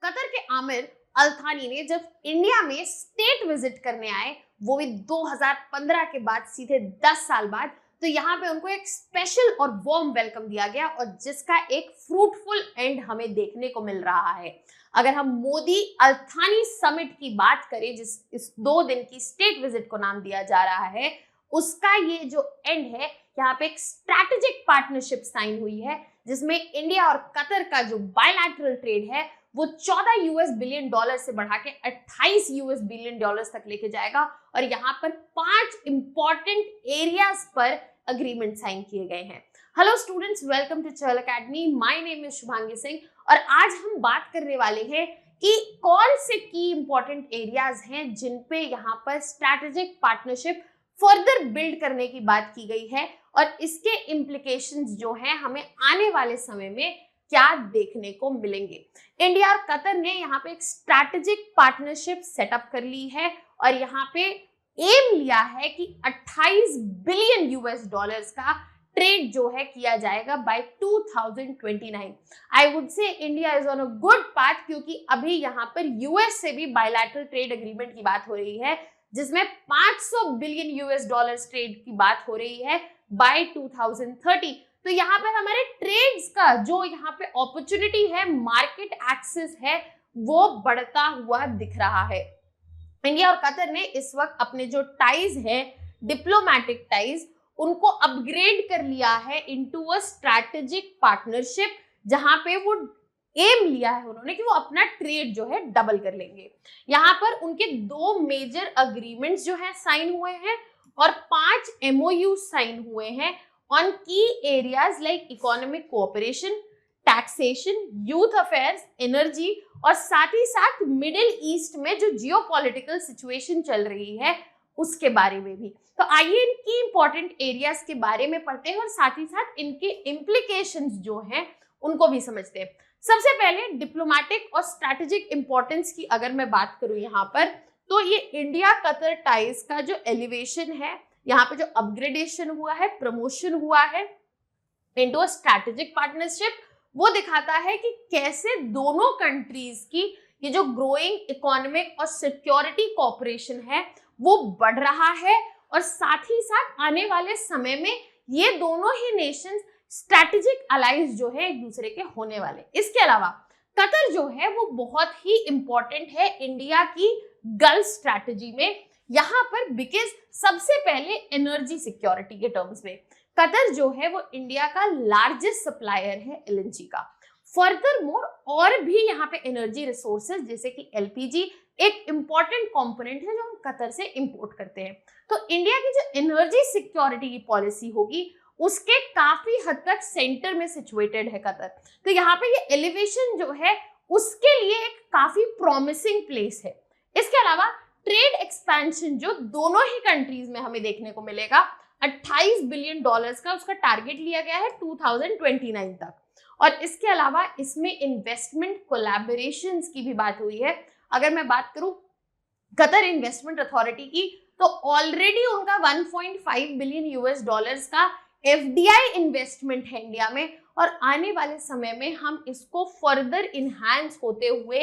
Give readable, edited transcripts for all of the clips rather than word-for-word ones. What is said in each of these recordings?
Qatar के आमिर अल्थानी ने जब इंडिया में स्टेट विजिट करने आए, वो भी 2015 के बाद सीधे 10 साल बाद, तो यहाँ पे उनको एक स्पेशल और वार्म वेलकम दिया गया और जिसका एक फ्रूटफुल एंड हमें देखने को मिल रहा है। अगर हम मोदी अल्थानी समिट की बात करें, जिस इस 2 दिन की स्टेट विजिट को नाम दिया जा रहा है, उसका ये जो एंड है, यहाँ पे एक स्ट्रैटेजिक पार्टनरशिप साइन हुई है जिसमें इंडिया और कतर का जो बायलैटरल ट्रेड है वो 14 यूएस बिलियन डॉलर से बढ़ा के 28 यूएस बिलियन डॉलर तक लेके जाएगा और यहाँ पर 5 इंपॉर्टेंट एरियाज पर अग्रीमेंट साइन किए गए हैं। Hello students, welcome to Chahal Academy. My name is Shubhangi Singh और आज हम बात करने वाले हैं कि कौन से की इंपॉर्टेंट एरियाज हैं जिन पे यहाँ पर स्ट्रैटेजिक पार्टनरशिप फर्दर बिल्ड करने की बात की गई है और इसके इम्प्लीकेशंस जो हैं हमें आने वाले समय में क्या देखने को मिलेंगे। इंडिया और कतर ने यहाँ पे एक स्ट्रैटेजिक पार्टनरशिप सेटअप कर ली है और यहाँ पे एम लिया है कि 28 बिलियन यूएस डॉलर्स का ट्रेड जो है किया जाएगा by 2029। I would say India is on a good path, क्योंकि अभी यहाँ पर यूएस से भी बायलैटरल ट्रेड एग्रीमेंट की बात हो रही है जिसमें 500 बिलियन यूएस डॉलर्स ट्रेड की बात हो रही है बाय 2030। तो यहाँ पर हमारे ट्रेड्स का जो यहाँ पे अपॉर्चुनिटी है, मार्केट एक्सेस है, वो बढ़ता हुआ दिख रहा है। इंडिया और कतर ने इस वक्त अपने जो टाइज है, डिप्लोमेटिक टाइज, उनको अपग्रेड कर लिया है इनटू अ स्ट्रैटेजिक पार्टनरशिप, जहां पे वो एम लिया है उन्होंने कि वो अपना ट्रेड जो है डबल कर लेंगे। यहाँ पर उनके 2 मेजर अग्रीमेंट्स जो है साइन हुए हैं और 5 एमओयू साइन हुए हैं ऑन की areas like economic cooperation, taxation, youth affairs, energy और साथ ही साथ मिडिल ईस्ट में जो जियोपॉलिटिकल सिचुएशन चल रही है उसके बारे में भी। तो आइए इनकी इंपॉर्टेंट एरियाज के बारे में पढ़ते हैं और साथ ही साथ इनके इम्प्लीकेशंस जो हैं उनको भी समझते हैं। सबसे पहले डिप्लोमेटिक और स्ट्रैटेजिक इंपॉर्टेंस की अगर मैं बात करूं यहाँ पर, तो ये इंडिया कतर टाइज का जो एलिवेशन है, यहाँ पे जो अपग्रेडेशन हुआ है, प्रमोशन हुआ है इनटू अ स्ट्रैटेजिक पार्टनरशिप, वो दिखाता है कि कैसे दोनों कंट्रीज की ये जो ग्रोइंग इकोनॉमिक और सिक्योरिटी कोऑपरेशन है वो बढ़ रहा है और साथ ही साथ आने वाले समय में ये दोनों ही नेशंस स्ट्रैटेजिक अलाइज जो है एक दूसरे के होने वाले। इसके अलावा कतर जो है वो बहुत ही इंपॉर्टेंट है इंडिया की गल्फ स्ट्रैटेजी में, यहाँ पर बिकॉज सबसे पहले एनर्जी सिक्योरिटी के टर्म्स में कतर जो है वो इंडिया का लार्जेस्ट सप्लायर है एलएनजी का। फर्दर मोर और भी यहाँ पे एनर्जी रिसोर्सेज जैसे कि एलपीजी एक इंपॉर्टेंट कंपोनेंट है जो हम कतर से इंपोर्ट करते हैं। तो इंडिया की जो एनर्जी सिक्योरिटी की पॉलिसी होगी उसके काफी हद तक सेंटर में सिचुएटेड है कतर। तो यहाँ पे ये एलिवेशन जो है उसके लिए एक काफी प्रॉमिसिंग प्लेस है। इसके अलावा ट्रेड एक्सपेंशन जो दोनों ही कंट्रीज में हमें देखने को मिलेगा, 28 बिलियन डॉलर्स का उसका टारगेट लिया गया है 2029 तक। और इसके अलावा इसमें इन्वेस्टमेंट कोलैबोरेशंस की भी बात हुई है। अगर मैं बात करूं कतर इन्वेस्टमेंट अथॉरिटी की, तो ऑलरेडी उनका 1.5 बिलियन यूएस डॉलर्स का एफडीआई इन्वेस्टमेंट है इंडिया में और आने वाले समय में हम इसको फर्दर इनहैंस होते हुए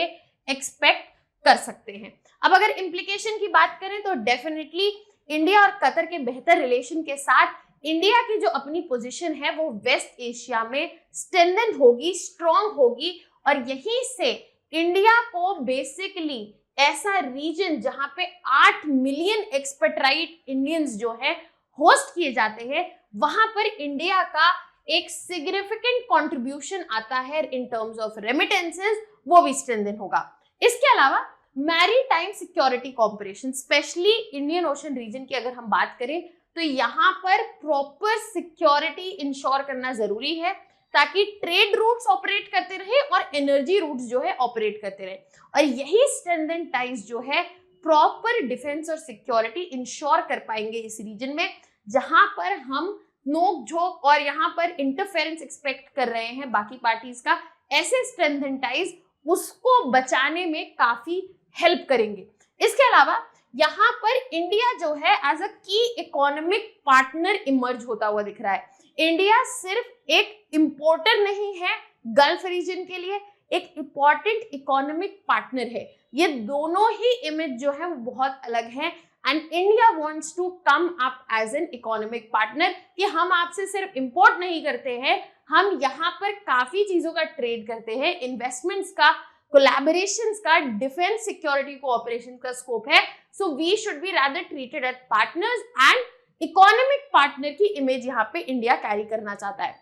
एक्सपेक्ट कर सकते हैं। अब अगर इम्प्लीकेशन की बात करें तो डेफिनेटली इंडिया और कतर के बेहतर रिलेशन के साथ इंडिया की जो अपनी पोजीशन है वो वेस्ट एशिया में स्ट्रेंथन होगी, स्ट्रॉन्ग होगी और यहीं से इंडिया को बेसिकली ऐसा रीजन जहां पे 8 मिलियन एक्सपेट्राइट इंडियंस जो है होस्ट किए जाते हैं, वहां पर इंडिया का एक सिग्निफिकेंट कंट्रीब्यूशन आता है इन टर्म्स ऑफ रेमिटेंसेस, वो भी स्ट्रेंथन होगा। इसके अलावा maritime security cooperation, especially Indian Ocean region की अगर हम बात करें तो यहाँ पर प्रॉपर सिक्योरिटी इंश्योर करना जरूरी है ताकि ट्रेड रूट्स ऑपरेट करते रहे और एनर्जी रूट्स जो है ऑपरेट करते रहे। और यही स्ट्रेंथन टाइज जो है प्रॉपर डिफेंस और सिक्योरिटी इंश्योर कर पाएंगे इस रीजन में, जहां पर हम नोक झोंक और यहाँ पर इंटरफेरेंस एक्सपेक्ट कर रहे हैं बाकी पार्टीज का। ऐसे स्ट्रेंथन टाइज उसको बचाने में काफी हेल्प करेंगे। इसके अलावा यहाँ पर इंडिया जो है एज अ की इकोनॉमिक पार्टनर इमर्ज होता हुआ दिख रहा है। इंडिया सिर्फ एक इंपोर्टर नहीं है गल्फ रीजन के लिए, एक इंपॉर्टेंट इकोनॉमिक पार्टनर है। ये दोनों ही इमेज जो है वो बहुत अलग है and India wants to come up as an economic partner कि हम आपसे सिर्फ इंपोर्ट नहीं करते हैं, हम यहाँ पर काफी चीजों का ट्रेड करते हैं, इन्वेस्टमेंट्स का, कोलैबोरेशंस का, डिफेंस सिक्योरिटी कोऑपरेशन का स्कोप है। So we should be rather treated as partners and economic partner की इमेज यहाँ पे इंडिया कैरी करना चाहता है।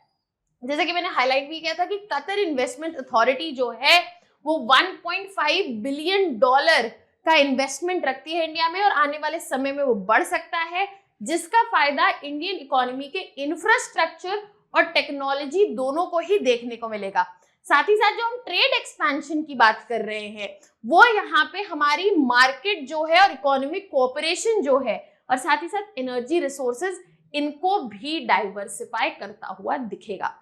जैसे कि मैंने हाईलाइट भी किया था कि कतर इन्वेस्टमेंट अथॉरिटी जो है वो 1.5 बिलियन डॉलर का इन्वेस्टमेंट रखती है इंडिया में और आने वाले समय में वो बढ़ सकता है, जिसका फायदा इंडियन इकोनॉमी के इंफ्रास्ट्रक्चर और टेक्नोलॉजी दोनों को ही देखने को मिलेगा। साथ ही साथ जो हम ट्रेड एक्सपेंशन की बात कर रहे हैं वो यहाँ पे हमारी मार्केट जो है और इकोनॉमिक कोऑपरेशन जो है और साथ ही साथ एनर्जी रिसोर्सेज, इनको भी डाइवर्सिफाई करता हुआ दिखेगा।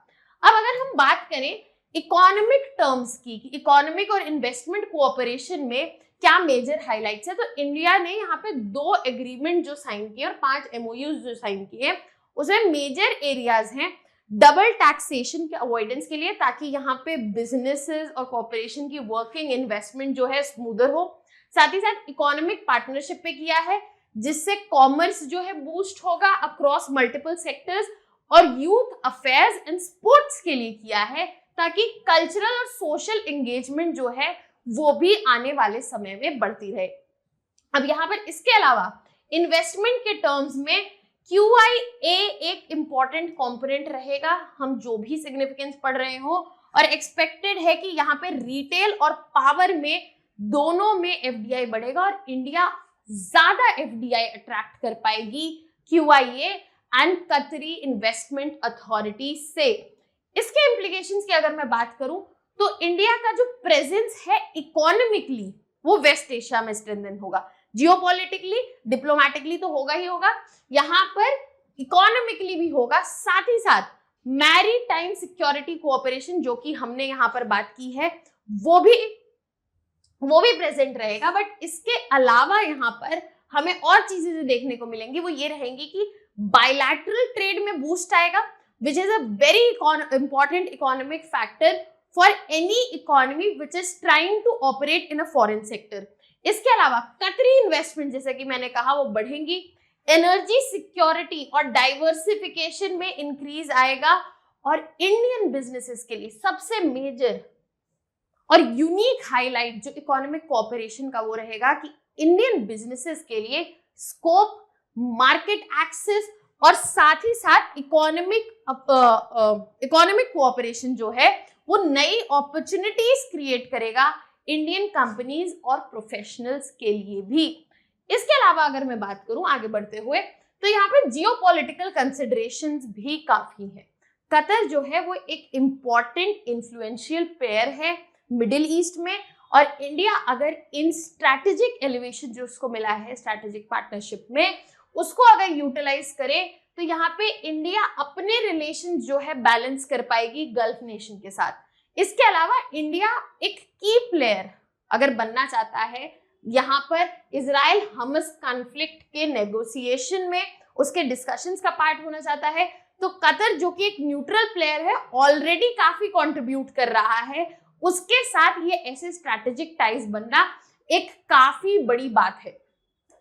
अब अगर हम बात करें इकोनॉमिक टर्म्स की, इकोनॉमिक और इन्वेस्टमेंट कोऑपरेशन में क्या मेजर हाइलाइट्स है, तो इंडिया ने यहाँ पे 2 एग्रीमेंट जो साइन किए और 5 MOUs जो साइन किए, उसमें मेजर एरियाज हैं डबल टैक्सेशन के अवॉइडेंस के लिए, ताकि यहाँ पे बिजनेसेस और कॉर्पोरेशन की वर्किंग इन्वेस्टमेंट जो है स्मूदर हो। साथ ही साथ इकोनॉमिक पार्टनरशिप पे किया है जिससे कॉमर्स जो है बूस्ट होगा अक्रॉस मल्टीपल सेक्टर्स, और यूथ अफेयर्स एंड स्पोर्ट्स के लिए किया है ताकि कल्चरल और सोशल एंगेजमेंट जो है वो भी आने वाले समय में बढ़ती रहे। अब यहाँ पर इसके अलावा इन्वेस्टमेंट के टर्म्स में QIA एक इंपॉर्टेंट कंपोनेंट रहेगा, हम जो भी सिग्निफिकेंस पढ़ रहे हो, और एक्सपेक्टेड है कि यहाँ पे रिटेल और पावर में दोनों में FDI बढ़ेगा और इंडिया ज्यादा FDI अट्रैक्ट कर पाएगी QIA एंड कतरी इन्वेस्टमेंट अथॉरिटी से। इसके इम्प्लीकेशंस की अगर मैं बात करूं तो इंडिया का जो प्रेजेंस है इकोनॉमिकली वो वेस्ट एशिया में स्ट्रेंथन होगा, जियोपॉलिटिकली, डिप्लोमेटिकली तो होगा ही होगा, यहाँ पर इकोनॉमिकली भी होगा, साथ ही साथ मैरीटाइम सिक्योरिटी कोऑपरेशन जो कि हमने यहाँ पर बात की है वो भी प्रेजेंट रहेगा। बट इसके अलावा यहाँ पर हमें और चीजें जो देखने को मिलेंगी वो ये रहेंगी कि बायलैटरल ट्रेड में बूस्ट आएगा, which is a very important economic factor for any economy which is trying to operate in a foreign sector. इसके अलावा कतरी इन्वेस्टमेंट जैसे कि मैंने कहा वो बढ़ेंगी, एनर्जी सिक्योरिटी और डाइवर्सिफिकेशन में इंक्रीज आएगा, और इंडियन बिजनेसेस के लिए सबसे मेजर और यूनिक हाईलाइट जो इकोनॉमिक कोऑपरेशन का वो रहेगा कि इंडियन बिजनेसेस के लिए स्कोप, मार्केट एक्सेस और साथ ही साथ इकोनॉमिक कोऑपरेशन जो है वो नई अपॉर्चुनिटीज क्रिएट करेगा इंडियन कंपनीज और प्रोफेशनल्स के लिए भी। इसके अलावा अगर मैं बात करूं आगे बढ़ते हुए तो यहाँ पे जियोपॉलिटिकल कंसिडरेशंस भी काफी है। कतर जो है वो एक इम्पॉर्टेंट इन्फ्लुएंशियल प्लेयर है मिडिल ईस्ट में, और इंडिया अगर इन स्ट्रैटेजिक एलिवेशन जो उसको मिला है स्ट्रैटेजिक पार्टनरशिप में उसको अगर यूटिलाइज करे तो यहाँ पे इंडिया अपने रिलेशन जो है बैलेंस कर पाएगी गल्फ नेशन के साथ। इसके अलावा इंडिया एक की प्लेयर अगर बनना चाहता है यहाँ पर इजराइल हमास कॉन्फ्लिक्ट के नेगोशिएशन में, उसके डिस्कशंस का पार्ट होना चाहता है, तो कतर जो कि एक न्यूट्रल प्लेयर है ऑलरेडी काफी कंट्रीब्यूट कर रहा है, उसके साथ ये ऐसे स्ट्रैटेजिक टाइज बनना एक काफी बड़ी बात है।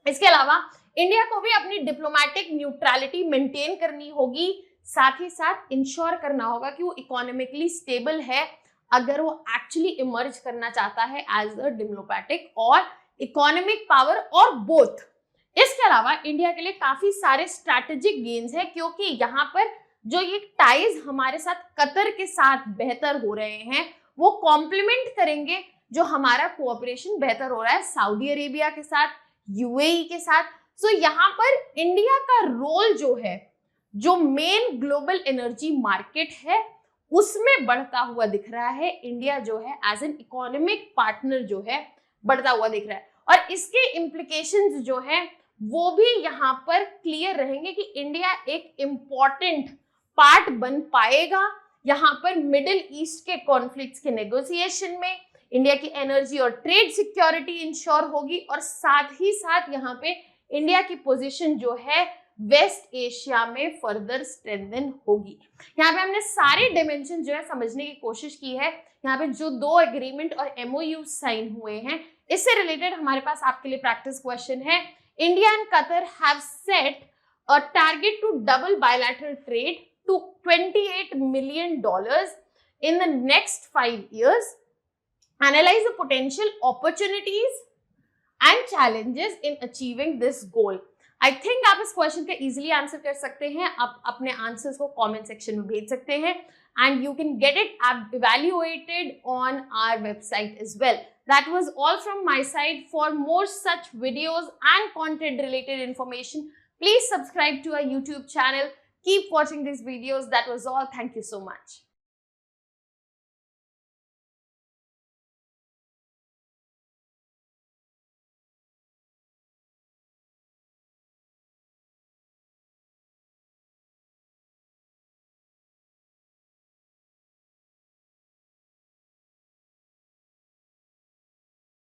इसके अलावा इंडिया को भी अपनी डिप्लोमेटिक न्यूट्रलिटी मेंटेन करनी होगी, साथ ही साथ इंश्योर करना होगा कि वो इकोनॉमिकली स्टेबल है अगर वो एक्चुअली इमर्ज करना चाहता है एज अ डिप्लोमेटिक और इकोनॉमिक पावर और बोथ। इसके अलावा इंडिया के लिए काफी सारे स्ट्रैटेजिक गेन्स है क्योंकि यहाँ पर जो ये टाइज हमारे साथ कतर के साथ बेहतर हो रहे हैं वो कॉम्प्लीमेंट करेंगे जो हमारा कोऑपरेशन बेहतर हो रहा है सऊदी अरेबिया के साथ, UAE के साथ। सो यहाँ पर इंडिया का रोल जो है, जो मेन ग्लोबल एनर्जी मार्केट है उसमें बढ़ता हुआ दिख रहा है। इंडिया जो है एज एन इकोनॉमिक पार्टनर जो है बढ़ता हुआ दिख रहा है, और इसके इम्प्लीकेशंस जो है वो भी यहाँ पर क्लियर रहेंगे कि इंडिया एक इम्पॉर्टेंट पार्ट बन पाएगा यहाँ पर मिडिल ईस्ट के कॉन्फ्लिक्ट्स के नेगोशिएशन में। इंडिया की एनर्जी और ट्रेड सिक्योरिटी इंश्योर होगी, और साथ ही साथ यहाँ पे इंडिया की पोजीशन जो है वेस्ट एशिया में फर्दर स्ट्रेंथन होगी। यहाँ पे हमने सारे डिमेंशन जो है समझने की कोशिश की है। यहाँ पे जो 2 एग्रीमेंट और MOU साइन हुए हैं, इससे रिलेटेड हमारे पास आपके लिए प्रैक्टिस क्वेश्चन है। India and Qatar have set a target to double bilateral trade to $28 million in the next 5 years. Analyze the potential opportunities and challenges in achieving this goal. I think आप इस question का easily answer कर सकते हैं। आप अपने answers को comment section में भेज सकते हैं and you can get it evaluated on our website as well. That was all from my side. For more such videos and content related information, please subscribe to our YouTube channel. Keep watching these videos. That was all. Thank you so much.